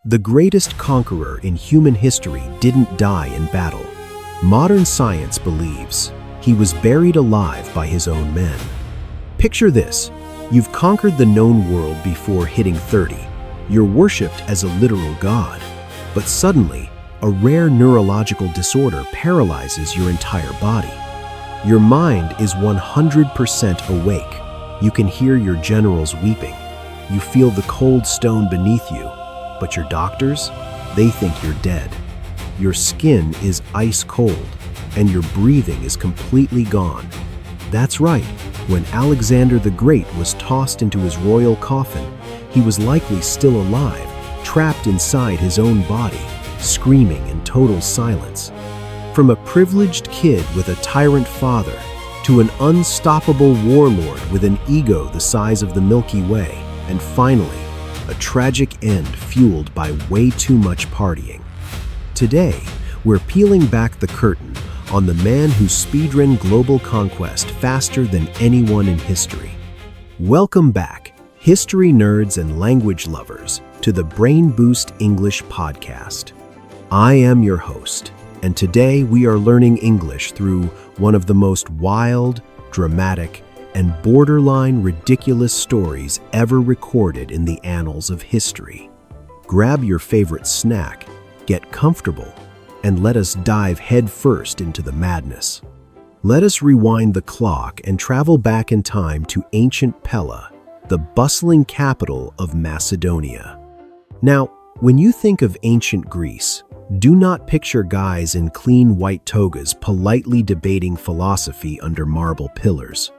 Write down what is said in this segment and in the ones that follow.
The greatest conqueror in human history didn't die in battle. Modern science believes he was buried alive by his own men. Picture this. You've conquered the known world before hitting 30. You're worshipped as a literal god. But suddenly, a rare neurological disorder paralyzes your entire body. Your mind is 100% awake. You can hear your generals weeping. You feel the cold stone beneath you. But your doctors, they think you're dead. Your skin is ice cold, and your breathing is completely gone. That's right, when Alexander the Great was tossed into his royal coffin, he was likely still alive, trapped inside his own body, screaming in total silence. From a privileged kid with a tyrant father to an unstoppable warlord with an ego the size of the Milky Way, and finally, a tragic end fueled by way too much partying. Today, we're peeling back the curtain on the man who speedrun global conquest faster than anyone in history. Welcome back, history nerds and language lovers, to the BrainBoost English Podcast. I am your host, and today we are learning English through one of the most wild, dramatic, and borderline ridiculous stories ever recorded in the annals of history. Grab your favorite snack, get comfortable, and let us dive headfirst into the madness. Let us rewind the clock and travel back in time to ancient Pella, the bustling capital of Macedonia. Now, when you think of ancient Greece, do not picture guys in clean white togas politely debating philosophy under marble pillars.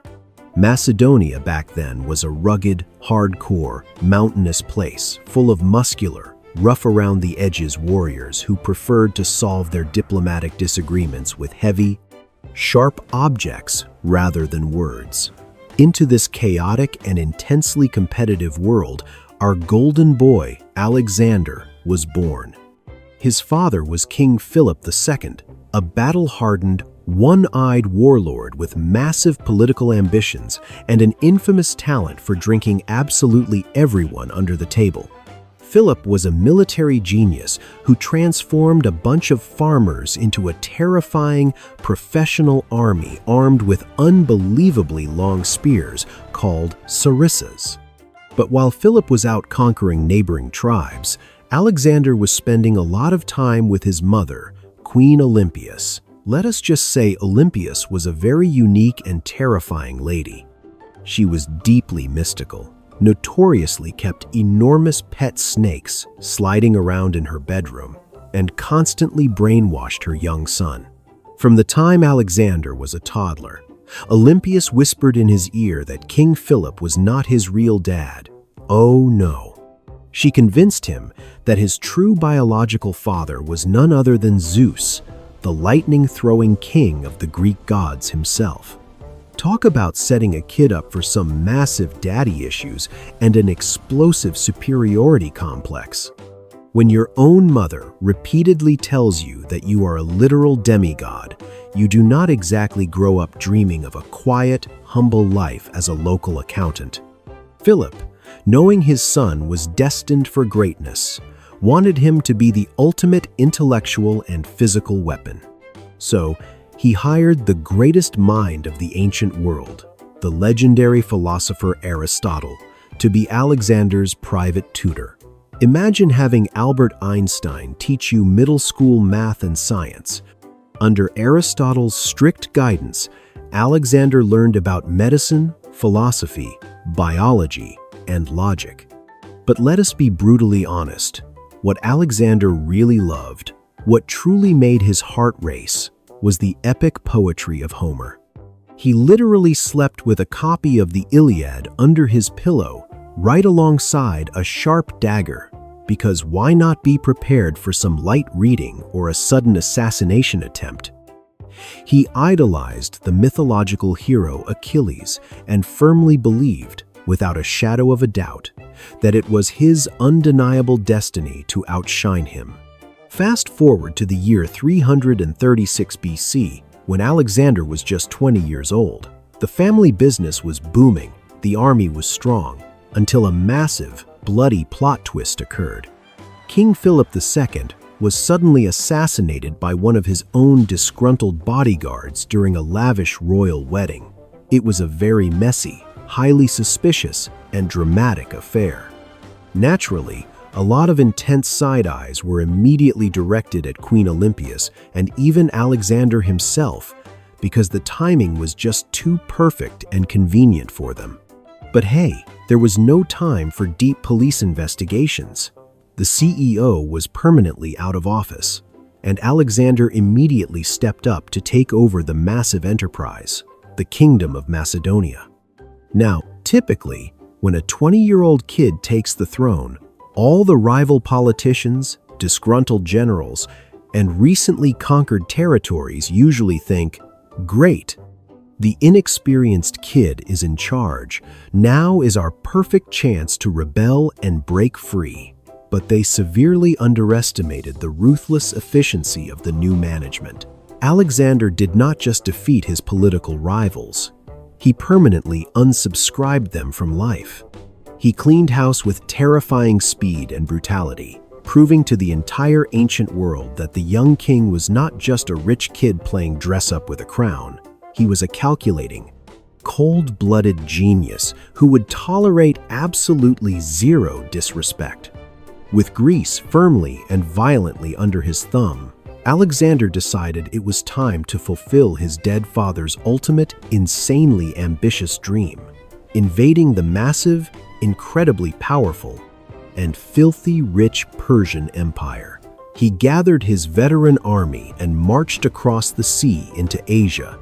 Macedonia back then was a rugged, hardcore, mountainous place full of muscular, rough-around-the-edges warriors who preferred to solve their diplomatic disagreements with heavy, sharp objects rather than words. Into this chaotic and intensely competitive world, our golden boy, Alexander, was born. His father was King Philip II, a battle-hardened, one-eyed warlord with massive political ambitions and an infamous talent for drinking absolutely everyone under the table. Philip was a military genius who transformed a bunch of farmers into a terrifying, professional army armed with unbelievably long spears called sarissas. But while Philip was out conquering neighboring tribes, Alexander was spending a lot of time with his mother, Queen Olympias. Let us just say Olympias was a very unique and terrifying lady. She was deeply mystical, notoriously kept enormous pet snakes sliding around in her bedroom, and constantly brainwashed her young son. From the time Alexander was a toddler, Olympias whispered in his ear that King Philip was not his real dad. Oh no. She convinced him that his true biological father was none other than Zeus, the lightning-throwing king of the Greek gods himself. Talk about setting a kid up for some massive daddy issues and an explosive superiority complex. When your own mother repeatedly tells you that you are a literal demigod, you do not exactly grow up dreaming of a quiet, humble life as a local accountant. Philip, knowing his son was destined for greatness, wanted him to be the ultimate intellectual and physical weapon. So, he hired the greatest mind of the ancient world, the legendary philosopher Aristotle, to be Alexander's private tutor. Imagine having Albert Einstein teach you middle school math and science. Under Aristotle's strict guidance, Alexander learned about medicine, philosophy, biology, and logic. But let us be brutally honest. What Alexander really loved, what truly made his heart race, was the epic poetry of Homer. He literally slept with a copy of the Iliad under his pillow, right alongside a sharp dagger, because why not be prepared for some light reading or a sudden assassination attempt? He idolized the mythological hero Achilles and firmly believed, without a shadow of a doubt, that it was his undeniable destiny to outshine him. Fast forward to the year 336 BC, when Alexander was just 20 years old. The family business was booming, the army was strong, until a massive, bloody plot twist occurred. King Philip II was suddenly assassinated by one of his own disgruntled bodyguards during a lavish royal wedding. It was a very messy, highly suspicious, and dramatic affair. Naturally, a lot of intense side eyes were immediately directed at Queen Olympias and even Alexander himself, because the timing was just too perfect and convenient for them. But hey, there was no time for deep police investigations. The CEO was permanently out of office, and Alexander immediately stepped up to take over the massive enterprise, the Kingdom of Macedonia. Now, typically, when a 20-year-old kid takes the throne, all the rival politicians, disgruntled generals, and recently conquered territories usually think, "Great, the inexperienced kid is in charge. Now is our perfect chance to rebel and break free." But they severely underestimated the ruthless efficiency of the new management. Alexander did not just defeat his political rivals. He permanently unsubscribed them from life. He cleaned house with terrifying speed and brutality, proving to the entire ancient world that the young king was not just a rich kid playing dress-up with a crown. He was a calculating, cold-blooded genius who would tolerate absolutely zero disrespect. With Greece firmly and violently under his thumb, Alexander decided it was time to fulfill his dead father's ultimate, insanely ambitious dream, invading the massive, incredibly powerful, and filthy rich Persian Empire. He gathered his veteran army and marched across the sea into Asia.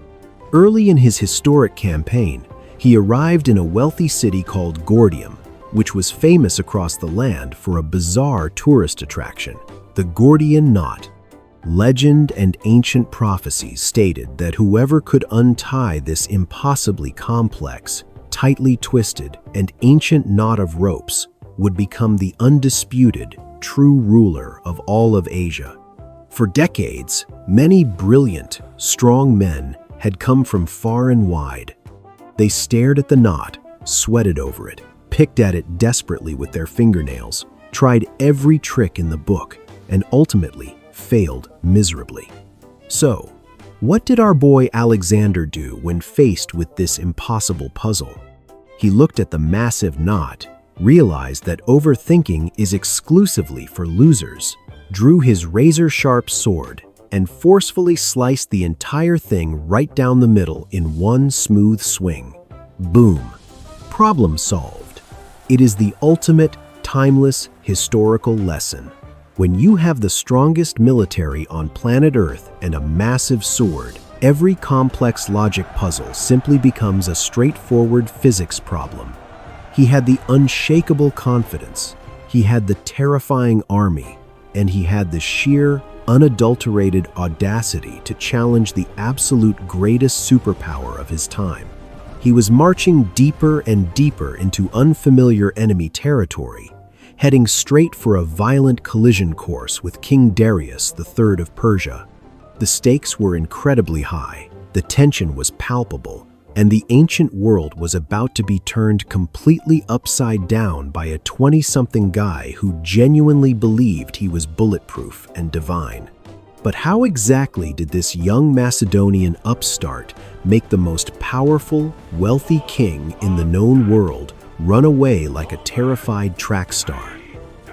Early in his historic campaign, he arrived in a wealthy city called Gordium, which was famous across the land for a bizarre tourist attraction, the Gordian Knot. Legend and ancient prophecies stated that whoever could untie this impossibly complex, tightly twisted, and ancient knot of ropes would become the undisputed, true ruler of all of Asia. For decades, many brilliant, strong men had come from far and wide. They stared at the knot, sweated over it, picked at it desperately with their fingernails, tried every trick in the book, and ultimately failed miserably. So, what did our boy Alexander do when faced with this impossible puzzle? He looked at the massive knot, realized that overthinking is exclusively for losers, drew his razor-sharp sword, and forcefully sliced the entire thing right down the middle in one smooth swing. Boom. Problem solved. It is the ultimate, timeless, historical lesson. When you have the strongest military on planet Earth and a massive sword, every complex logic puzzle simply becomes a straightforward physics problem. He had the unshakable confidence, he had the terrifying army, and he had the sheer, unadulterated audacity to challenge the absolute greatest superpower of his time. He was marching deeper and deeper into unfamiliar enemy territory, heading straight for a violent collision course with King Darius III of Persia. The stakes were incredibly high, the tension was palpable, and the ancient world was about to be turned completely upside down by a 20-something guy who genuinely believed he was bulletproof and divine. But how exactly did this young Macedonian upstart make the most powerful, wealthy king in the known world run away like a terrified track star?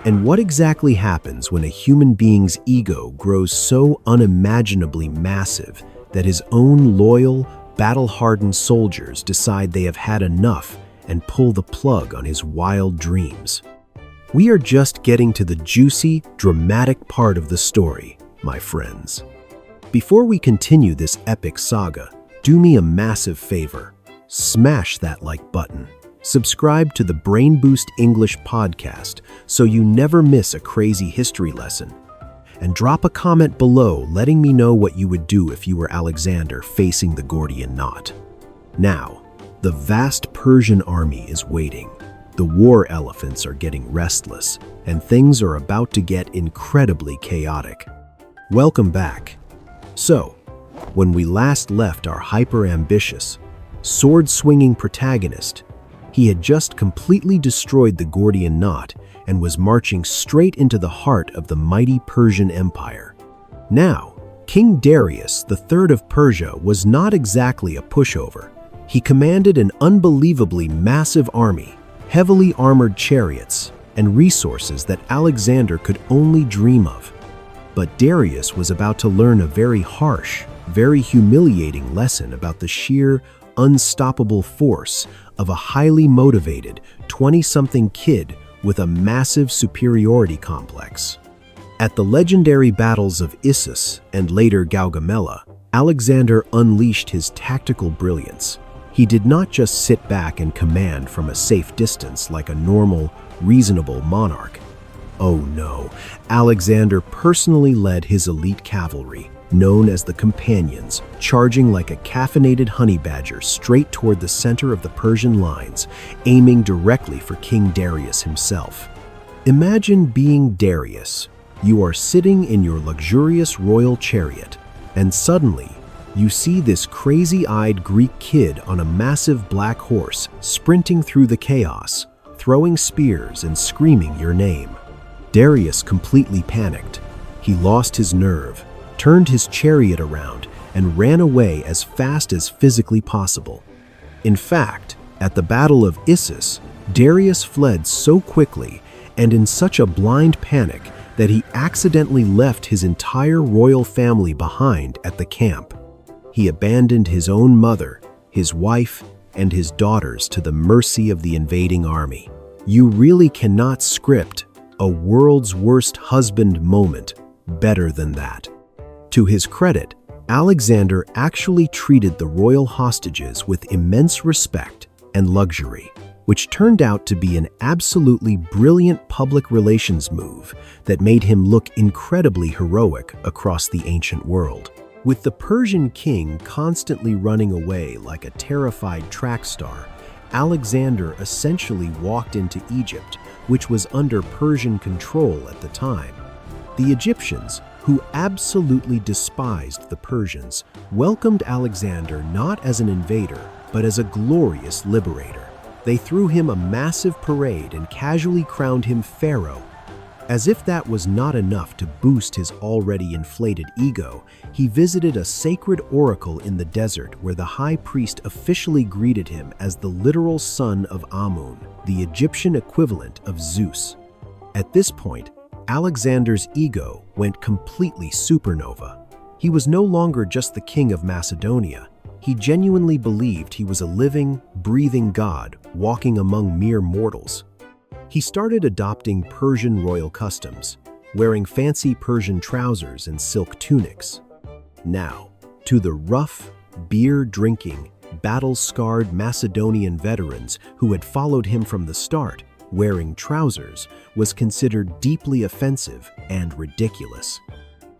And what exactly happens when a human being's ego grows so unimaginably massive that his own loyal, battle-hardened soldiers decide they have had enough and pull the plug on his wild dreams? We are just getting to the juicy, dramatic part of the story, my friends. Before we continue this epic saga, do me a massive favor. Smash that like button. Subscribe to the BrainBoost English Podcast so you never miss a crazy history lesson. And drop a comment below letting me know what you would do if you were Alexander facing the Gordian Knot. Now, the vast Persian army is waiting. The war elephants are getting restless, and things are about to get incredibly chaotic. Welcome back. So, when we last left our hyper-ambitious, sword-swinging protagonist, he had just completely destroyed the Gordian Knot and was marching straight into the heart of the mighty Persian Empire. Now, King Darius III of Persia was not exactly a pushover. He commanded an unbelievably massive army, heavily armored chariots, and resources that Alexander could only dream of. But Darius was about to learn a very harsh, very humiliating lesson about the sheer, unstoppable force of a highly motivated 20-something kid with a massive superiority complex. At the legendary battles of Issus and later Gaugamela, Alexander unleashed his tactical brilliance. He did not just sit back and command from a safe distance like a normal, reasonable monarch. Oh no, Alexander personally led his elite cavalry, known as the Companions, charging like a caffeinated honey badger straight toward the center of the Persian lines, aiming directly for King Darius himself. Imagine being Darius. You are sitting in your luxurious royal chariot, and suddenly, you see this crazy-eyed Greek kid on a massive black horse sprinting through the chaos, throwing spears and screaming your name. Darius completely panicked. He lost his nerve, turned his chariot around, and ran away as fast as physically possible. In fact, at the Battle of Issus, Darius fled so quickly and in such a blind panic that he accidentally left his entire royal family behind at the camp. He abandoned his own mother, his wife, and his daughters to the mercy of the invading army. You really cannot script a world's worst husband moment better than that. To his credit, Alexander actually treated the royal hostages with immense respect and luxury, which turned out to be an absolutely brilliant public relations move that made him look incredibly heroic across the ancient world. With the Persian king constantly running away like a terrified track star, Alexander essentially walked into Egypt, which was under Persian control at the time. The Egyptians, who absolutely despised the Persians, welcomed Alexander not as an invader, but as a glorious liberator. They threw him a massive parade and casually crowned him pharaoh. As if that was not enough to boost his already inflated ego, he visited a sacred oracle in the desert where the high priest officially greeted him as the literal son of Amun, the Egyptian equivalent of Zeus. At this point, Alexander's ego went completely supernova. He was no longer just the king of Macedonia. He genuinely believed he was a living, breathing god walking among mere mortals. He started adopting Persian royal customs, wearing fancy Persian trousers and silk tunics. Now, to the rough, beer-drinking, battle-scarred Macedonian veterans who had followed him from the start, wearing trousers was considered deeply offensive and ridiculous.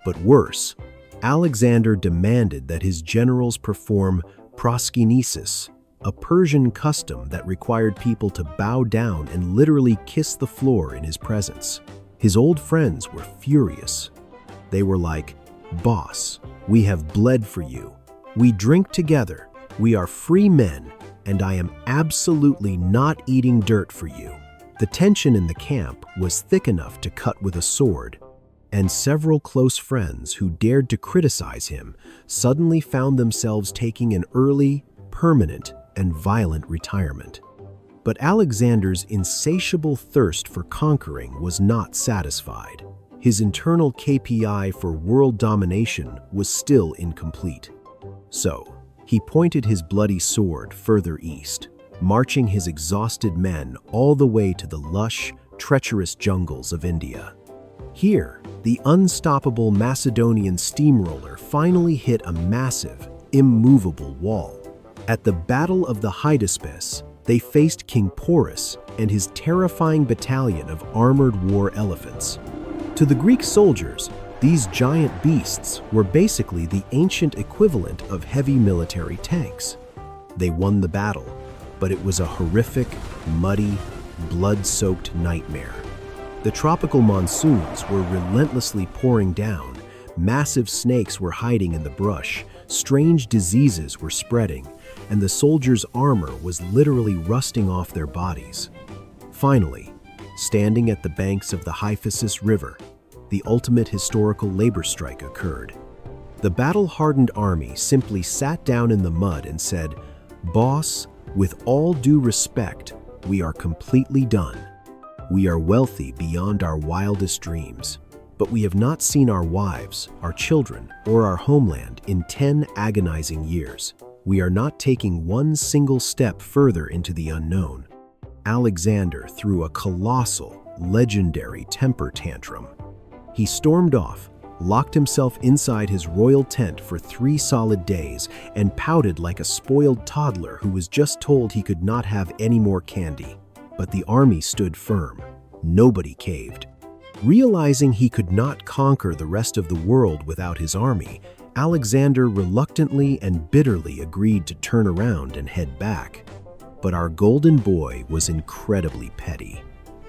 But worse, Alexander demanded that his generals perform proskinesis, a Persian custom that required people to bow down and literally kiss the floor in his presence. His old friends were furious. They were like, "Boss, we have bled for you. We drink together. We are free men, and I am absolutely not eating dirt for you." The tension in the camp was thick enough to cut with a sword, and several close friends who dared to criticize him suddenly found themselves taking an early, permanent, and violent retirement. But Alexander's insatiable thirst for conquering was not satisfied. His internal KPI for world domination was still incomplete. So, he pointed his bloody sword further east, marching his exhausted men all the way to the lush, treacherous jungles of India. Here, the unstoppable Macedonian steamroller finally hit a massive, immovable wall. At the Battle of the Hydaspes, they faced King Porus and his terrifying battalion of armored war elephants. To the Greek soldiers, these giant beasts were basically the ancient equivalent of heavy military tanks. They won the battle, but it was a horrific, muddy, blood-soaked nightmare. The tropical monsoons were relentlessly pouring down, massive snakes were hiding in the brush, strange diseases were spreading, and the soldiers' armor was literally rusting off their bodies. Finally, standing at the banks of the Hyphasis River, the ultimate historical labor strike occurred. The battle-hardened army simply sat down in the mud and said, "Boss, with all due respect, we are completely done. We are wealthy beyond our wildest dreams, but we have not seen our wives, our children, or our homeland in 10 agonizing years. We are not taking one single step further into the unknown." Alexander threw a colossal, legendary temper tantrum. He stormed off, locked himself inside his royal tent for 3 solid days, and pouted like a spoiled toddler who was just told he could not have any more candy. But the army stood firm. Nobody caved. Realizing he could not conquer the rest of the world without his army, Alexander reluctantly and bitterly agreed to turn around and head back. But our golden boy was incredibly petty.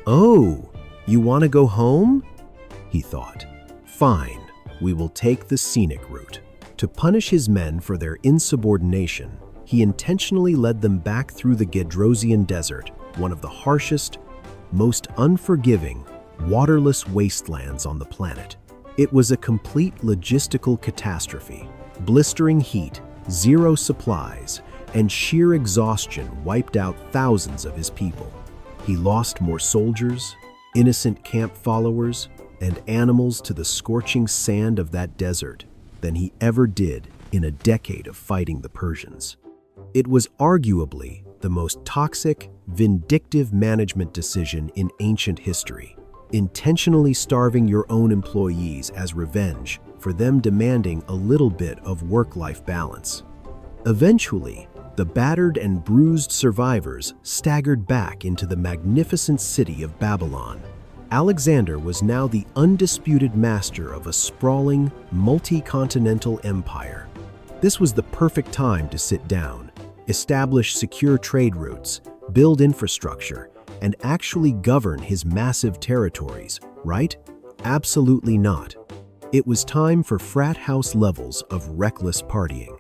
"Oh, you want to go home?" he thought. "Fine, we will take the scenic route." To punish his men for their insubordination, he intentionally led them back through the Gedrosian Desert, one of the harshest, most unforgiving, waterless wastelands on the planet. It was a complete logistical catastrophe. Blistering heat, zero supplies, and sheer exhaustion wiped out thousands of his people. He lost more soldiers, innocent camp followers, and animals to the scorching sand of that desert than he ever did in a decade of fighting the Persians. It was arguably the most toxic, vindictive management decision in ancient history, intentionally starving your own employees as revenge for them demanding a little bit of work-life balance. Eventually, the battered and bruised survivors staggered back into the magnificent city of Babylon. Alexander was now the undisputed master of a sprawling, multi-continental empire. This was the perfect time to sit down, establish secure trade routes, build infrastructure, and actually govern his massive territories, right? Absolutely not. It was time for frat house levels of reckless partying.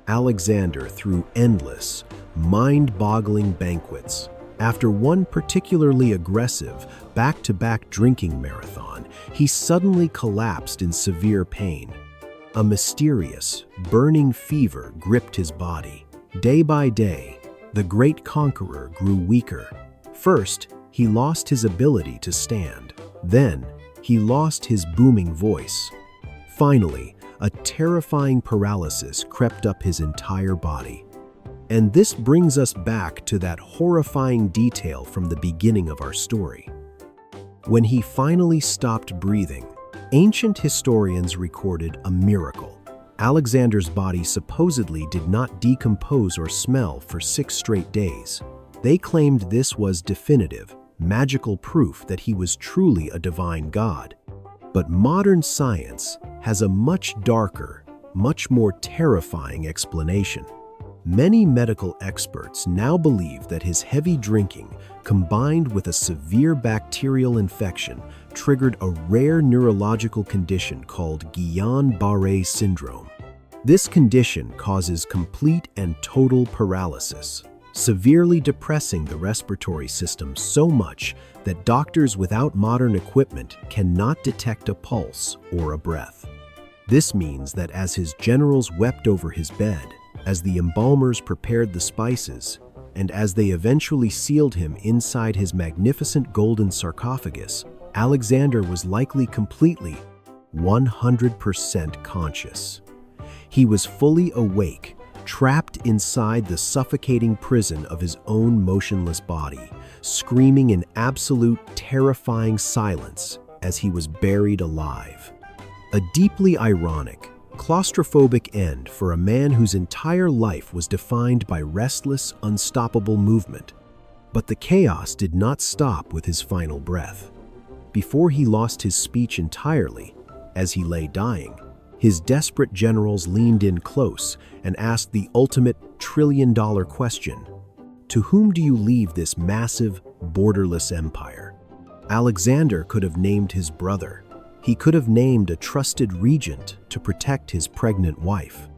Alexander threw endless, mind-boggling banquets. After one particularly aggressive, back-to-back drinking marathon, he suddenly collapsed in severe pain. A mysterious, burning fever gripped his body. Day by day, the great conqueror grew weaker. First, he lost his ability to stand. Then, he lost his booming voice. Finally, a terrifying paralysis crept up his entire body. And this brings us back to that horrifying detail from the beginning of our story. When he finally stopped breathing, ancient historians recorded a miracle. Alexander's body supposedly did not decompose or smell for 6 straight days. They claimed this was definitive, magical proof that he was truly a divine god. But modern science has a much darker, much more terrifying explanation. Many medical experts now believe that his heavy drinking, combined with a severe bacterial infection, triggered a rare neurological condition called Guillain-Barré syndrome. This condition causes complete and total paralysis, severely depressing the respiratory system so much that doctors without modern equipment cannot detect a pulse or a breath. This means that as his generals wept over his bed, as the embalmers prepared the spices, and as they eventually sealed him inside his magnificent golden sarcophagus, Alexander was likely completely, 100% conscious. He was fully awake, trapped inside the suffocating prison of his own motionless body, screaming in absolute terrifying silence as he was buried alive. A deeply ironic, claustrophobic end for a man whose entire life was defined by restless, unstoppable movement. But the chaos did not stop with his final breath. Before he lost his speech entirely, as he lay dying, his desperate generals leaned in close and asked the ultimate trillion-dollar question: to whom do you leave this massive, borderless empire? Alexander could have named his brother. He could have named a trusted regent to protect his pregnant wife.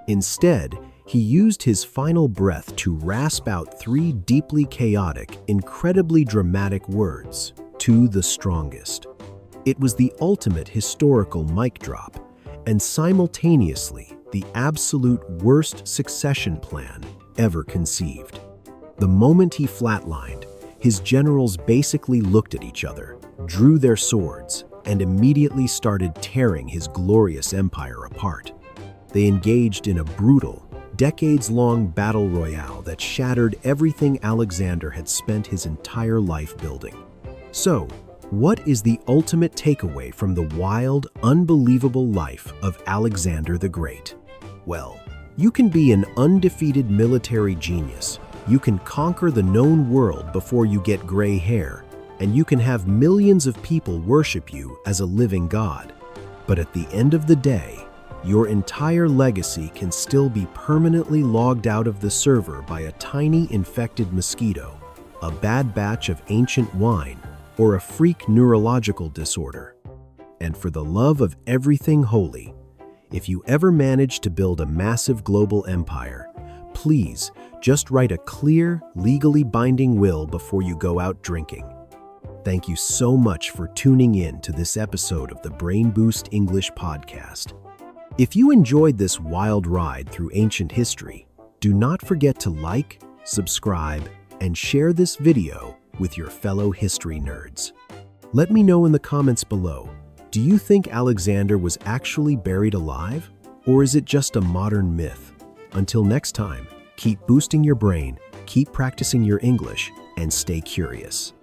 Instead, he used his final breath to rasp out 3 deeply chaotic, incredibly dramatic words: to the strongest. It was the ultimate historical mic drop, and simultaneously the absolute worst succession plan ever conceived. The moment he flatlined, his generals basically looked at each other, drew their swords, and immediately started tearing his glorious empire apart. They engaged in a brutal, decades-long battle royale that shattered everything Alexander had spent his entire life building. So, what is the ultimate takeaway from the wild, unbelievable life of Alexander the Great? Well, you can be an undefeated military genius, you can conquer the known world before you get gray hair, and you can have millions of people worship you as a living god. But at the end of the day, your entire legacy can still be permanently logged out of the server by a tiny infected mosquito, a bad batch of ancient wine, or a freak neurological disorder. And for the love of everything holy, if you ever manage to build a massive global empire, please just write a clear, legally binding will before you go out drinking. Thank you so much for tuning in to this episode of the BrainBoost English Podcast. If you enjoyed this wild ride through ancient history, do not forget to like, subscribe, and share this video with your fellow history nerds. Let me know in the comments below, do you think Alexander was actually buried alive? Or is it just a modern myth? Until next time, keep boosting your brain, keep practicing your English, and stay curious.